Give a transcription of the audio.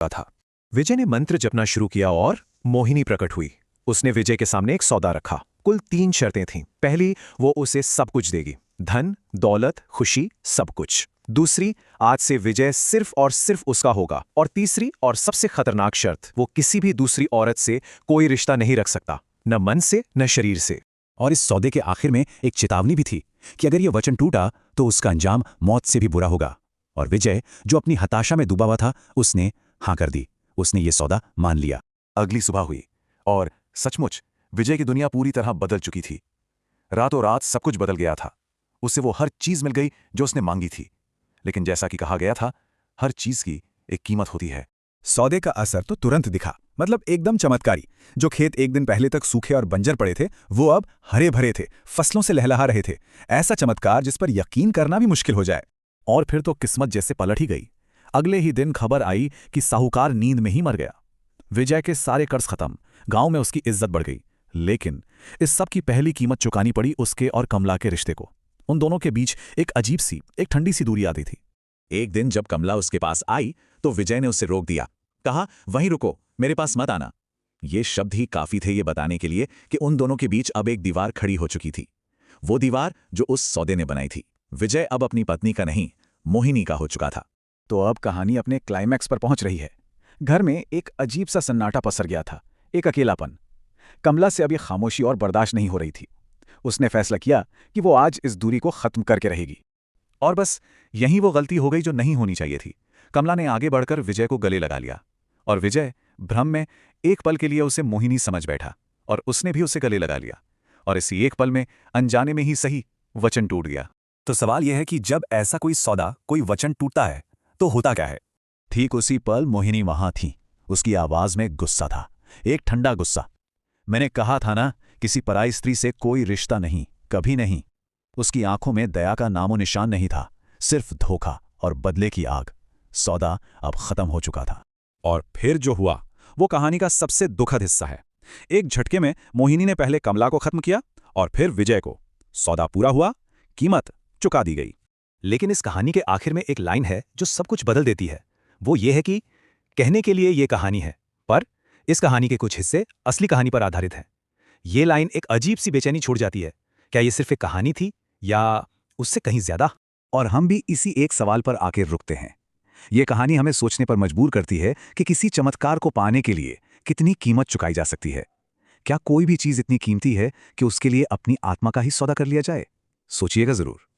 था। विजय ने मंत्र जपना शुरू किया और मोहिनी प्रकट हुई। उसने विजय के सामने एक सौदा रखा। कुल 3 शर्तें थीं। पहली, वो उसे सब कुछ देगी, धन, दौलत, खुशी, सब कुछ। दूसरी, आज से विजय सिर्फ और सिर्फ उसका होगा। और तीसरी और सबसे खतरनाक शर्त, वो किसी भी दूसरी औरत से कोई रिश्ता नहीं रख सकता, न मन से न शरीर से। और इस सौदे के आखिर में एक चेतावनी भी थी कि अगर ये वचन टूटा तो उसका अंजाम मौत से भी बुरा होगा। और विजय, जो अपनी हताशा में डूबा हुआ था, उसने हाँ कर दी। उसने ये सौदा मान लिया। अगली सुबह हुई और सचमुच विजय की दुनिया पूरी तरह बदल चुकी थी। रातों रात सब कुछ बदल गया था। उसे वो हर चीज मिल गई जो उसने मांगी थी। लेकिन जैसा कि कहा गया था, हर चीज की एक कीमत होती है। सौदे का असर तो तुरंत दिखा, मतलब एकदम चमत्कारी। जो खेत एक दिन पहले तक सूखे और बंजर पड़े थे, वो अब हरे भरे थे, फसलों से लहलहा रहे थे। ऐसा चमत्कार जिस पर यकीन करना भी मुश्किल हो जाए। और फिर तो किस्मत जैसे पलट ही गई। अगले ही दिन खबर आई कि साहूकार नींद में ही मर गया। विजय के सारे कर्ज खत्म, गांव में उसकी इज्जत बढ़ गई। लेकिन इस सब की पहली कीमत चुकानी पड़ी उसके और कमला के रिश्ते को। उन दोनों के बीच एक अजीब सी, एक ठंडी सी दूरी आती थी। एक दिन जब कमला उसके पास आई तो विजय ने उसे रोक दिया। कहा, वहीं रुको, मेरे पास मत आना। ये शब्द ही काफी थे ये बताने के लिए कि उन दोनों के बीच अब एक दीवार खड़ी हो चुकी थी। वो दीवार जो उस सौदे ने बनाई थी। विजय अब अपनी पत्नी का नहीं, मोहिनी का हो चुका था। तो अब कहानी अपने क्लाइमैक्स पर पहुंच रही है। घर में एक अजीब सा सन्नाटा पसर गया था, एक अकेलापन। कमला से अब ये खामोशी और बर्दाश्त नहीं हो रही थी। उसने फैसला किया कि वो आज इस दूरी को खत्म करके रहेगी। और बस यहीं वो गलती हो गई जो नहीं होनी चाहिए थी। कमला ने आगे बढ़कर विजय को गले लगा लिया और विजय भ्रम में एक पल के लिए उसे मोहिनी समझ बैठा और उसने भी उसे गले लगा लिया। और इसी एक पल में, अनजाने में ही सही, वचन टूट गया। तो सवाल यह है कि जब ऐसा कोई सौदा, कोई वचन टूटता है तो होता क्या है? ठीक उसी पल मोहिनी वहां थी। उसकी आवाज में गुस्सा था, एक ठंडा गुस्सा। मैंने कहा था ना, किसी पराई स्त्री से कोई रिश्ता नहीं, कभी नहीं। उसकी आंखों में दया का नामो निशान नहीं था, सिर्फ धोखा और बदले की आग। सौदा अब खत्म हो चुका था। और फिर जो हुआ वो कहानी का सबसे दुखद हिस्सा है। एक झटके में मोहिनी ने पहले कमला को खत्म किया और फिर विजय को। सौदा पूरा हुआ, कीमत चुका दी गई। लेकिन इस कहानी के आखिर में एक लाइन है जो सब कुछ बदल देती है। वो ये है कि कहने के लिए ये कहानी है, पर इस कहानी के कुछ हिस्से असली कहानी पर आधारित हैं। ये लाइन एक अजीब सी बेचैनी छोड़ जाती है। क्या ये सिर्फ एक कहानी थी या उससे कहीं ज्यादा? और हम भी इसी एक सवाल पर आकर रुकते हैं। ये कहानी हमें सोचने पर मजबूर करती है कि किसी चमत्कार को पाने के लिए कितनी कीमत चुकाई जा सकती है। क्या कोई भी चीज इतनी कीमती है कि उसके लिए अपनी आत्मा का ही सौदा कर लिया जाए? सोचिएगा जरूर।